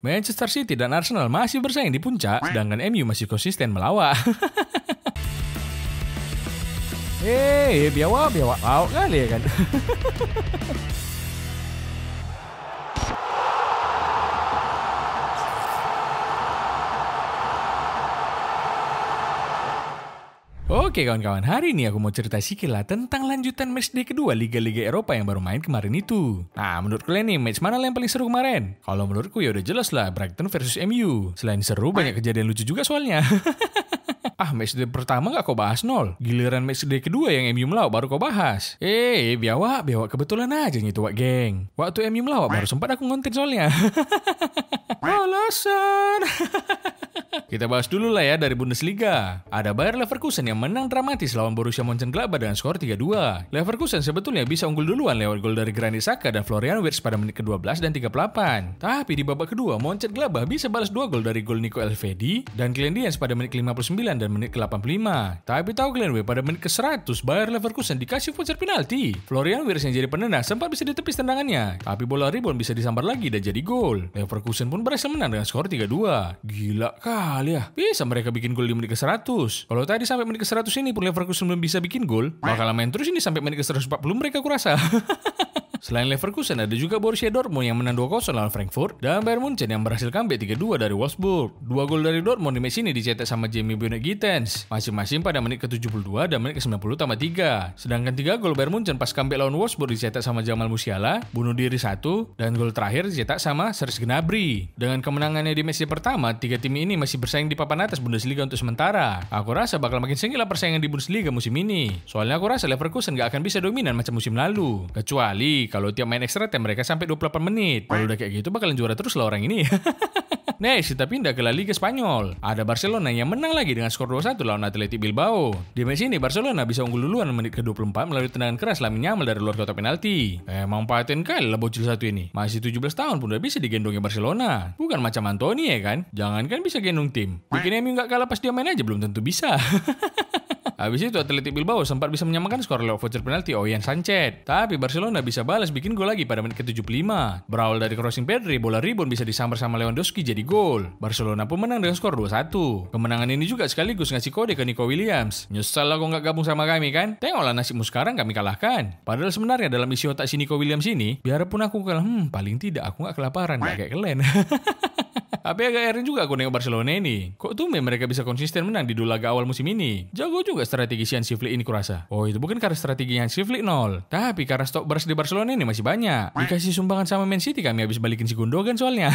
Manchester City dan Arsenal masih bersaing di puncak, sedangkan MU masih konsisten melawak. Biawak kali ya kan. Oke kawan-kawan, hari ini aku mau cerita sedikit lah tentang lanjutan matchday kedua Liga-Liga Eropa yang baru main kemarin itu. Nah, menurut kalian nih, match mana yang paling seru kemarin? Kalau menurutku ya udah jelas lah, Brighton versus MU. Selain seru, banyak kejadian lucu juga soalnya. Matchday pertama gak kau bahas nol. Giliran matchday kedua yang MU melawak baru kau bahas. Biawak kebetulan aja ngitu wak geng. Waktu MU melawak baru sempat aku ngonten soalnya. Alasan. Kita bahas dulu lah ya dari Bundesliga. Ada Bayer Leverkusen yang menang dramatis lawan Borussia Mönchengladbach dengan skor 3-2. Leverkusen sebetulnya bisa unggul duluan lewat gol dari Granit Xhaka dan Florian Wirtz pada menit ke-12 dan 38. Tapi di babak kedua, Mönchengladbach bisa balas 2 gol dari gol Nico Elvedi dan Glenn Diaz pada menit ke-59 dan menit ke-85. Tapi tahu kalian pada menit ke-100 Bayer Leverkusen dikasih voucher penalti. Florian Wirtz yang jadi penendang sempat bisa ditepis tendangannya, tapi bola rebound bisa disambar lagi dan jadi gol. Leverkusen pun berhasil menang dengan skor 3-2. Gila kali ya, bisa mereka bikin gol di menit ke-100. Kalau tadi sampai menit ke-100 ini pun Leverkusen belum bisa bikin gol, bakal main terus ini sampai menit ke-140 mereka kurasa. Selain Leverkusen, ada juga Borussia Dortmund yang menang 2-0 lawan Frankfurt dan Bayern Munchen yang berhasil comeback 3-2 dari Wolfsburg. 2 gol dari Dortmund di match ini dicetak sama Jamie Boniek-Gittens, masing-masing pada menit ke-72 dan menit ke-90 tambah 3. Sedangkan 3 gol Bayern Munchen pas comeback lawan Wolfsburg dicetak sama Jamal Musiala, bunuh diri 1, dan gol terakhir dicetak sama Serge Gnabry. Dengan kemenangannya di match pertama, 3 tim ini masih bersaing di papan atas Bundesliga untuk sementara. Aku rasa bakal makin sengit lah persaingan di Bundesliga musim ini. Soalnya aku rasa Leverkusen gak akan bisa dominan macam musim lalu. Kecuali kalau tiap main extra time mereka sampai 28 menit. Kalau udah kayak gitu bakalan juara terus lah orang ini. Next, kita pindah ke La Liga Spanyol. Ada Barcelona yang menang lagi dengan skor 2-1 lawan Athletic Bilbao. Di match ini Barcelona bisa unggul duluan menit ke-24 melalui tendangan keras Lamine Yamal dari luar kotak penalti. Emang paten kali lah bocil satu ini. Masih 17 tahun pun udah bisa digendongnya Barcelona. Bukan macam Anthony ya kan? Jangankan bisa gendong tim. Bikin MU gak kalah pas dia main aja belum tentu bisa. Habis itu Athletic Bilbao sempat bisa menyamakan skor lewat voucher penalti Oyan Sanchez. Tapi Barcelona bisa balas bikin gol lagi pada menit ke-75. Berawal dari crossing Pedri, bola rebound bisa disambar sama Lewandowski jadi gol. Barcelona pun menang dengan skor 2-1. Kemenangan ini juga sekaligus ngasih kode ke Nico Williams. Nyesal lah kok gak gabung sama kami kan? Tengoklah nasibmu sekarang kami kalahkan. Padahal sebenarnya dalam isi otak si Nico Williams ini, biarpun aku kalah, paling tidak aku gak kelaparan, gak kayak kalian. Tapi agak heran juga aku nengok Barcelona ini. Kok tumben mereka bisa konsisten menang di 2 laga awal musim ini? Jago juga strategi Hansi Flick ini kurasa. Oh, itu bukan karena strategi Hansi Flick nol, tapi karena stok beras di Barcelona ini masih banyak. Dikasih sumbangan sama Man City kami habis balikin si Gundogan soalnya.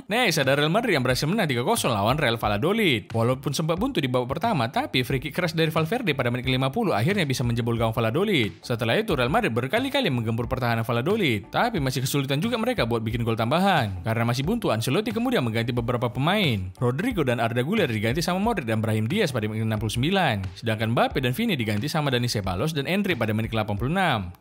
Next, ada Real Madrid yang berhasil menang 3-0 lawan Real Valladolid. Walaupun sempat buntu di babak pertama, tapi free kick keras dari Valverde pada menit ke-50 akhirnya bisa menjebol gawang Valladolid. Setelah itu Real Madrid berkali-kali menggempur pertahanan Valladolid, tapi masih kesulitan juga mereka buat bikin gol tambahan. Karena masih buntu, Ancelotti kemudian mengganti beberapa pemain. Rodrigo dan Arda Güler diganti sama Modric dan Brahim Diaz pada menit ke-69. Sedangkan Mbappe dan Vini diganti sama Dani Ceballos dan Endrick pada menit ke-86.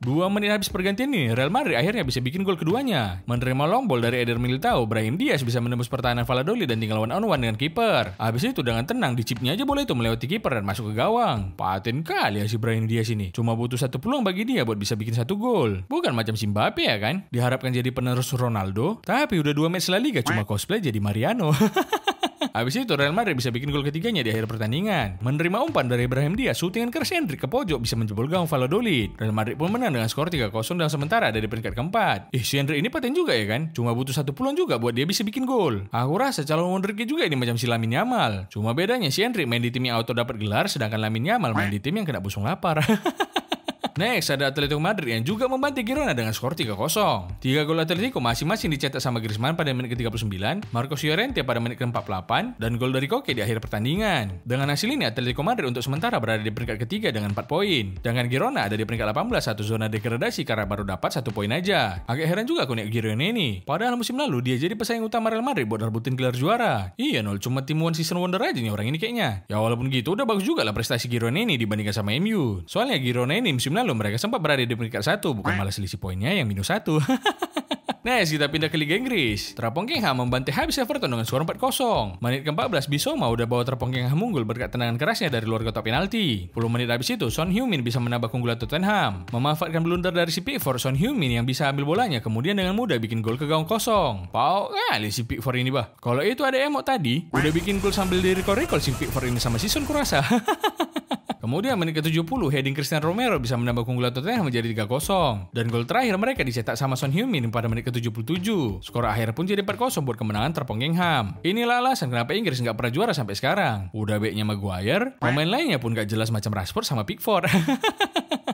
2 menit habis pergantian ini, Real Madrid akhirnya bisa bikin gol keduanya. Menerima long ball dari Eder Militao, Brahim Diaz bisa menembus pertahanan Valladolid dan tinggal one-on-one dengan kiper. Habis itu dengan tenang dicipnya aja bola itu melewati kiper dan masuk ke gawang. Paten kali ya si Brahim Diaz ini. Cuma butuh 1 peluang bagi dia buat bisa bikin 1 gol. Bukan macam si Mbappe ya kan? Diharapkan jadi penerus Ronaldo, tapi udah 2 match La Liga cuma cosplay jadi Mariano. Habis itu Real Madrid bisa bikin gol ketiganya di akhir pertandingan. Menerima umpan dari Brahim Diaz, shootingan keras Endrick ke pojok bisa menjebol gawang Valladolid. Real Madrid pun menang dengan skor 3-0 dan sementara ada di peringkat keempat. Si Endrick ini paten juga ya kan? Cuma butuh 1 peluang juga buat dia bisa bikin gol. Aku rasa calon wonderkid juga ini macam si Lamine Yamal. Cuma bedanya si Endrick main di tim yang auto dapat gelar, sedangkan Lamine Yamal main di tim yang kena busung lapar. Next, ada Atletico Madrid yang juga membantai Girona dengan skor 3-0. 3 gol Atletico masing-masing dicetak sama Griezmann pada menit ke-39, Marcos Llorente pada menit ke-48, dan gol dari Koke di akhir pertandingan. Dengan hasil ini, Atletico Madrid untuk sementara berada di peringkat ketiga dengan 4 poin. Sedangkan Girona ada di peringkat 18, satu zona degradasi karena baru dapat 1 poin aja. Agak heran juga aku nih Girona ini. Padahal musim lalu dia jadi pesaing utama Real Madrid buat rebutin gelar juara. Iya nol, cuma tim one season wonder aja nih orang ini kayaknya. Ya walaupun gitu udah bagus juga lah prestasi Girona ini dibandingkan sama MU. Soalnya Girona ini musim lalu mereka sempat berada di peringkat 1, bukan malah selisih poinnya yang -1. Next, kita pindah ke Liga Inggris. Tottenham membantai habis Everton dengan skor 4-0. Menit ke-14, Bissouma udah bawa Tottenham unggul berkat tendangan kerasnya dari luar kotak penalti. 10 menit habis itu, Son Heung-min bisa menambah keunggulan Tottenham. Memanfaatkan blunder dari si Pickford, Son Heung-min yang bisa ambil bolanya kemudian dengan mudah bikin gol ke gawang kosong. Pau kali si Pickford ini bah. Kalau itu ada emot tadi, udah bikin gol sambil di-recall si Pickford ini sama si Son kurasa. Kemudian menit ke-70, heading Cristiano Romero bisa menambah keunggulan Tottenham menjadi 3-0. Dan gol terakhir mereka dicetak sama Son Heung-min pada menit ke-77. Skor akhir pun jadi 4-0 buat kemenangan Tottenham. Inilah alasan kenapa Inggris nggak pernah juara sampai sekarang. Udah backnya Maguire, pemain lainnya pun nggak jelas macam Rashford sama Pickford.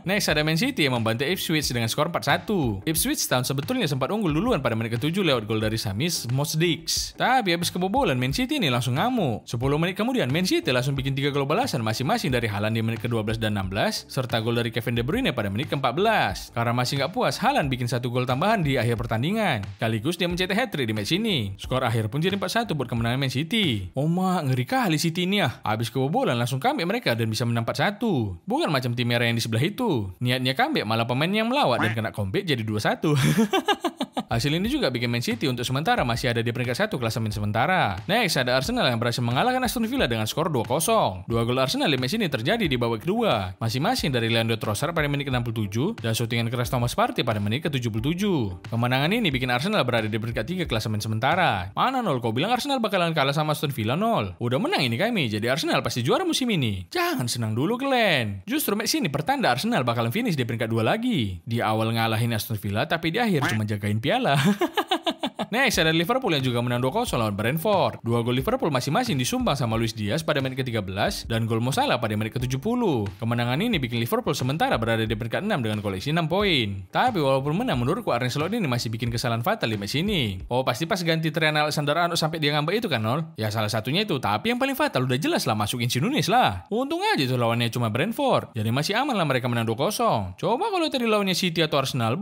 Next ada Man City yang membantai Ipswich dengan skor 4-1. Ipswich tahun sebetulnya sempat unggul duluan pada menit ke-7 lewat gol dari Samis Mosdix. Tapi habis kebobolan Man City ini langsung ngamuk. 10 menit kemudian Man City langsung bikin 3 gol balasan masing-masing dari Haaland di menit ke-12 dan 16 serta gol dari Kevin De Bruyne pada menit ke-14. Karena masih nggak puas, Haaland bikin 1 gol tambahan di akhir pertandingan. Sekaligus dia mencetak hat-trick di match ini. Skor akhir pun jadi 4-1 buat kemenangan Man City. Ngeri kali City ini ya. Habis kebobolan langsung comeback mereka dan bisa menang 4-1. Bukan macam tim merah yang di sebelah itu. Niatnya comeback malah pemain yang melawat dan kena comeback jadi 2-1. Hasil ini juga bikin Man City untuk sementara masih ada di peringkat 1 klasemen sementara. Next ada Arsenal yang berhasil mengalahkan Aston Villa dengan skor 2-0. 2 gol Arsenal di match ini terjadi di babak kedua, masing-masing dari Leandro Trossard pada menit ke-67 dan shootingan keras Thomas Partey pada menit ke-77. Kemenangan ini bikin Arsenal berada di peringkat 3 klasemen sementara. Mana Nol, kau bilang Arsenal bakalan kalah sama Aston Villa Nol? Udah menang ini kami, jadi Arsenal pasti juara musim ini. Jangan senang dulu Glenn. Justru match ini pertanda Arsenal bakalan finish di peringkat 2 lagi. Di awal ngalahin Aston Villa tapi di akhir cuma jagain piala. Next ada Liverpool yang juga menang 2-0 lawan Brentford. 2 gol Liverpool masing-masing disumbang sama Luis Diaz pada menit ke-13 dan gol Mo Salah pada menit ke-70. Kemenangan ini bikin Liverpool sementara berada di peringkat 6 dengan koleksi 6 poin. Tapi walaupun menang, menurutku Arne Slot ini masih bikin kesalahan fatal di match ini. Oh, pasti pas ganti Trent Alexander-Arnold sampai dia ngambek itu kan, Nol? Ya salah satunya itu, tapi yang paling fatal udah jelas lah masukin si Nunes lah. Untung aja tuh lawannya cuma Brentford. Jadi masih aman lah mereka menang 2-0. Coba kalau tadi lawannya City atau Arsenal,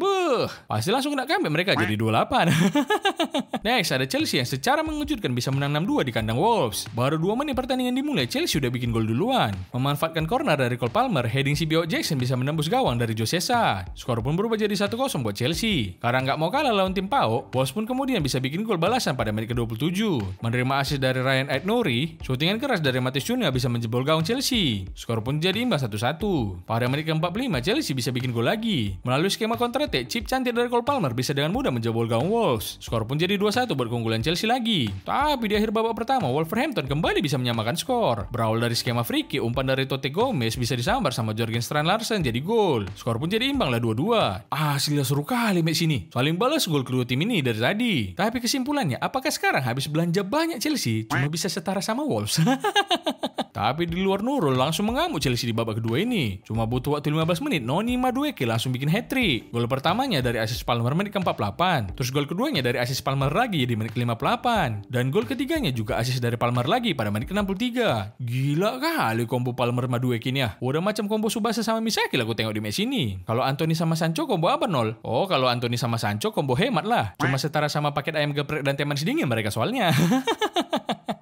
pasti langsung kena comeback mereka jadi 2-8. Next ada Chelsea yang secara mengejutkan bisa menang 6-2 di kandang Wolves. Baru 2 menit pertandingan dimulai, Chelsea udah bikin gol duluan. Memanfaatkan corner dari Cole Palmer, heading si Bio Jackson bisa menembus gawang dari Josesa. Skor pun berubah jadi 1-0 buat Chelsea. Karena nggak mau kalah lawan tim PAOK, Wolves pun kemudian bisa bikin gol balasan pada menit ke-27. Menerima assist dari Ryan Aït-Nouri, shootingan keras dari Matheus Cunha bisa menjebol gawang Chelsea. Skor pun jadi imbang 1-1. Pada menit ke-45, Chelsea bisa bikin gol lagi. Melalui skema counter-attack, chip cantik dari Cole Palmer bisa dengan mudah menjebol gawang Wolves. Skor pun jadi 2-1 buat keunggulan Chelsea lagi. Tapi di akhir babak pertama, Wolverhampton kembali bisa menyamakan skor. Berawal dari skema free kick, umpan dari Tote Gomez bisa disambar sama Jørgen Strand Larsen jadi gol. Skor pun jadi imbang lah 2-2. Hasilnya seru kali match ini. Saling balas gol kedua tim ini dari tadi. Tapi kesimpulannya, apakah sekarang habis belanja banyak Chelsea cuma bisa setara sama Wolves? Tapi di luar Nurul langsung mengamuk Chelsea di babak kedua ini. Cuma butuh waktu 15 menit, Noni Madueke langsung bikin hat-trick. Gol pertamanya dari asis Palmer menit ke-48. Terus gol keduanya dari asis Palmer lagi di menit ke-58. Dan gol ketiganya juga asis dari Palmer lagi pada menit ke-63. Gila kali kombo Palmer Madueke ini ya. Udah macam kombo Subasa sama Misaki lah aku tengok di match ini. Kalau Anthony sama Sancho kombo apa Nol? Oh, kalau Anthony sama Sancho kombo hemat lah. Cuma setara sama paket ayam geprek dan teman sedingin mereka soalnya.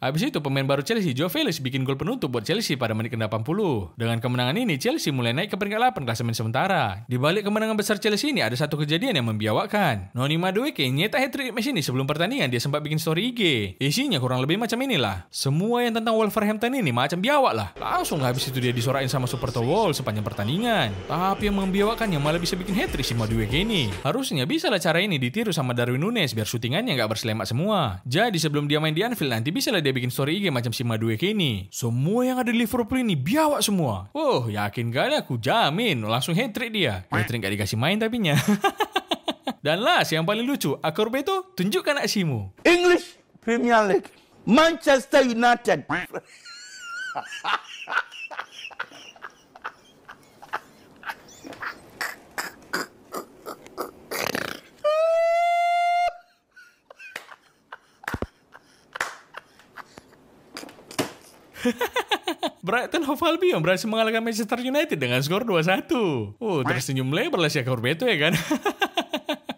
Habis itu pemain baru Chelsea, Joe Felix bikin gol penutup buat Chelsea pada menit ke-80. Dengan kemenangan ini, Chelsea mulai naik ke peringkat 8 klasemen sementara. Di balik kemenangan besar Chelsea ini ada satu kejadian yang membiawakkan. Noni Madueke nyetak hat-trick match ini sebelum pertandingan dia sempat bikin story IG. Isinya kurang lebih macam inilah. Semua yang tentang Wolverhampton ini macam biawak lah. Langsung habis itu dia disorakin sama supporter Wolves sepanjang pertandingan. Tapi yang membiawakkannya malah bisa bikin hat-trick si Madueke ini. Harusnya bisa lah cara ini ditiru sama Darwin Nunes biar syutingannya nggak berselamat semua. Jadi sebelum dia main di Anfield nanti bisa lah dia bikin story IG macam si Madueke ini. Semua yang ada di Liverpool ini biawak semua. Yakin kali aku jamin langsung hat-trick dia. Hat-trick gak dikasih main tapinya. Dan last yang paling lucu, Akorbeto tunjukkan aksimu. English Premier League, Manchester United. Brighton Hove Albion berhasil mengalahkan Manchester United dengan skor 2-1. Tersenyum lebar lah si Akorbeto ya kan.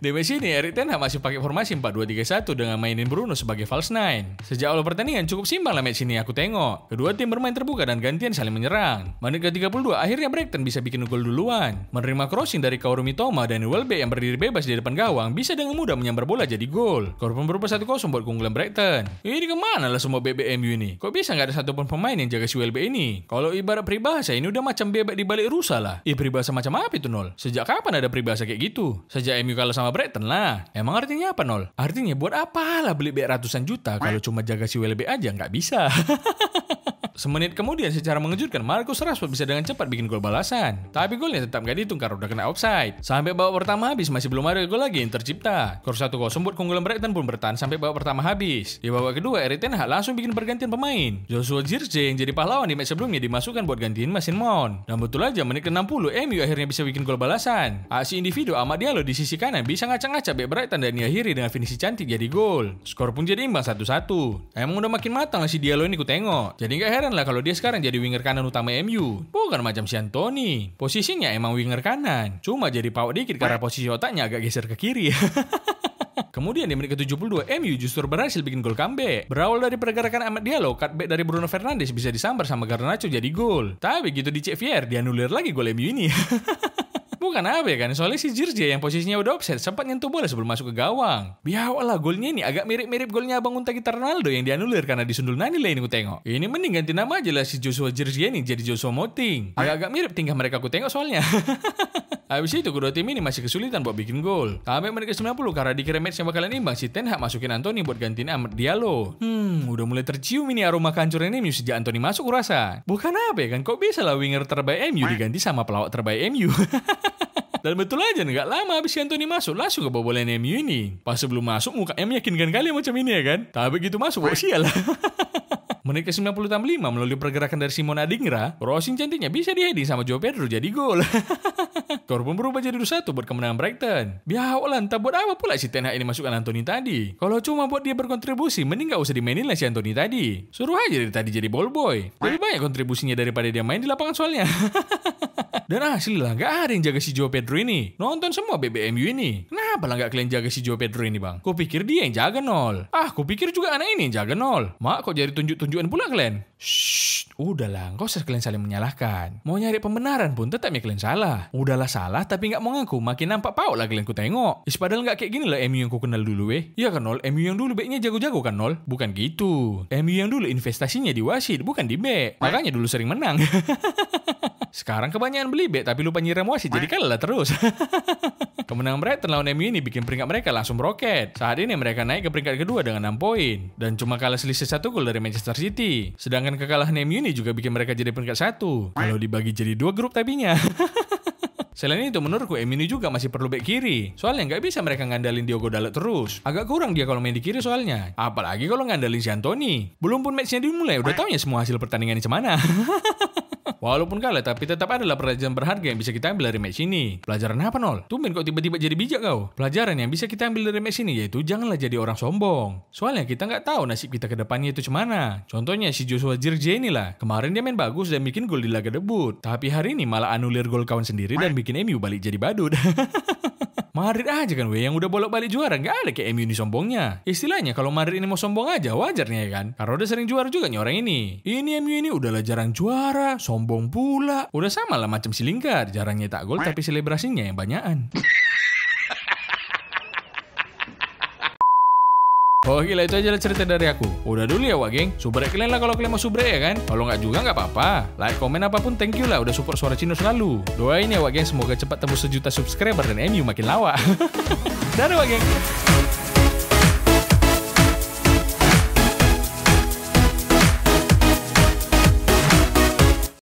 Di match ini Erik ten Hag masih pakai formasi 4-2-3-1 dengan mainin Bruno sebagai false nine. Sejak awal pertandingan cukup simbang lah match ini aku tengok. Kedua tim bermain terbuka dan gantian saling menyerang. Menit ke-32 akhirnya Brighton bisa bikin gol duluan. Menerima crossing dari Kaoru Mitoma dan Welbeck yang berdiri bebas di depan gawang bisa dengan mudah menyambar bola jadi gol. Skor pun berubah 1-0 buat keunggulan Brighton. Ini kemana lah semua bebek MU ini? Kok bisa nggak ada satupun pemain yang jaga si Welbeck ini? Kalau ibarat peribahasa ini udah macam bebek di balik rusa lah. Peribahasa macam apa itu Nol? Sejak kapan ada peribahasa kayak gitu? Sejak MU kalah sama Brighton lah. Emang artinya apa Nol? Artinya buat apalah beli bek ratusan juta kalau cuma jaga si Welbeck aja nggak bisa. Semenit kemudian secara mengejutkan Marcus Rashford bisa dengan cepat bikin gol balasan. Tapi golnya tetap gak dihitung karena udah kena offside. Sampai babak pertama habis masih belum ada gol lagi yang tercipta. Skor 1-0 buat keunggulan Brighton pun bertahan sampai babak pertama habis. Di babak kedua Erik ten Hag langsung bikin pergantian pemain. Joshua Zirkzee yang jadi pahlawan di match sebelumnya dimasukkan buat gantiin Mason Mount. Dan betul aja menit ke-60 MU akhirnya bisa bikin gol balasan. Aksi individu Amad Diallo di sisi kanan bisa ngacak-ngacak bek Brighton dan diakhiri dengan finisi cantik jadi gol. Skor pun jadi imbang 1-1. Emang udah makin matang lah si Diallo ini ku tengok. Jadi gak heran lah kalau dia sekarang jadi winger kanan utama MU. Bukan macam si Anthony. Posisinya emang winger kanan. Cuma jadi pawak dikit karena posisi otaknya agak geser ke kiri. Kemudian di menit ke-72 MU justru berhasil bikin gol comeback. Berawal dari pergerakan Amad Diallo, cutback dari Bruno Fernandes bisa disambar sama Garnacho jadi gol. Tapi gitu dicek VAR dianulir lagi gol MU ini. Bukan apa ya kan, soalnya si Zirkzee yang posisinya udah offside sempat nyentuh bola sebelum masuk ke gawang. Biawalah golnya ini agak mirip-mirip golnya Abang Unta kita Ronaldo yang dianulir karena disundul Nani lah ini ku tengok. Ini mending ganti nama aja lah si Joshua Zirkzee ini jadi Joshua Moting. Agak-agak mirip tingkah mereka ku tengok soalnya. Habis itu kedua tim ini masih kesulitan buat bikin gol. Sampai menit ke-90 karena dikira match yang bakalan imbang, si Ten Hag masukin Anthony buat gantiin Amad Diallo. Udah mulai tercium ini aroma kehancuran MU sejak Anthony masuk kurasa. Bukan apa ya kan, kok bisa lah winger terbaik MU diganti sama pelawak terbaik MU. Dan betul aja nggak lama habis Anthony masuk langsung kebobolan MU ini. Pas sebelum masuk mukanya meyakinkan kali macam ini ya kan. Tapi gitu masuk kok sial. Menit ke-90 tambah 5 melalui pergerakan dari Simon Adingra, crossing cantiknya bisa di-heading sama Joao Pedro jadi gol. Skor pun berubah jadi 2-1 buat kemenangan Brighton. Biawalah entah buat apa pula si Ten Hag ini masukkan Anthony tadi. Kalau cuma buat dia berkontribusi, mending gak usah dimainin lah si Anthony tadi. Suruh aja dari tadi jadi ball boy. Lebih banyak kontribusinya daripada dia main di lapangan soalnya. Dan asli lah, gak ada yang jaga si Joao Pedro ini. Nonton semua BBMU ini. Kenapa lah gak kalian jaga si Joao Pedro ini bang? Kupikir dia yang jaga Nol. Kupikir juga anak ini yang jaga Nol. Mak kok jadi tunjuk-tunjukan pula kalian? Shh, udahlah, gak usah kalian saling menyalahkan. Mau nyari pembenaran pun tetap ya kalian salah. Udahlah salah tapi gak mau ngaku, makin nampak pauk lah kalian ku tengok. Padahal gak kayak gini lah MU yang ku kenal dulu Iya kan Nol, MU yang dulu backnya jago-jago kan Nol? Bukan gitu. MU yang dulu investasinya di wasit, bukan di back. Makanya dulu sering menang. Sekarang kebanyakan beli back tapi lupa nyiram wasit, jadi kalah terus. Kemenangan Brighton lawan MU ini bikin peringkat mereka langsung meroket. Saat ini mereka naik ke peringkat kedua dengan 6 poin. Dan cuma kalah selisih 1 gol dari Manchester City. Sedangkan kekalahan MU ini juga bikin mereka jadi peringkat 1. Kalau dibagi jadi 2 grup tapinya. Selain itu menurutku MU ini juga masih perlu back kiri. Soalnya nggak bisa mereka ngandalin Diogo Dalot terus. Agak kurang dia kalau main di kiri soalnya. Apalagi kalau ngandalin si Anthony. Belum pun matchnya dimulai udah taunya semua hasil pertandingan ini cemana. Walaupun kalah tapi tetap adalah pelajaran berharga yang bisa kita ambil dari match ini. Pelajaran apa Nol? Tumben kok tiba-tiba jadi bijak kau. Pelajaran yang bisa kita ambil dari match ini yaitu janganlah jadi orang sombong. Soalnya kita nggak tahu nasib kita ke depannya itu cemana. Contohnya si Joshua Zirkzee inilah. Kemarin dia main bagus dan bikin gol di laga debut. Tapi hari ini malah anulir gol kawan sendiri dan bikin MU balik jadi badut. Madrid aja kan yang udah bolak-balik juara, nggak ada kayak MU ini sombongnya. Istilahnya kalau Madrid ini mau sombong aja wajarnya ya kan, karena udah sering juara juga nih orang ini. Ini MU ini udahlah jarang juara, sombong pula. Udah sama lah macam si Lingard, jarang nyetak gol tapi selebrasinya yang banyakan. Oke lah, itu aja lah cerita dari aku. Udah dulu ya wak geng, subrek kalian lah kalau kalian mau subrek ya kan. Kalau nggak juga nggak apa-apa. Like, komen apapun thank you lah udah support Suara Cino selalu. Doain ya wak geng semoga cepat tembus 1 juta subscriber dan MU makin lawak. Dadah wak geng.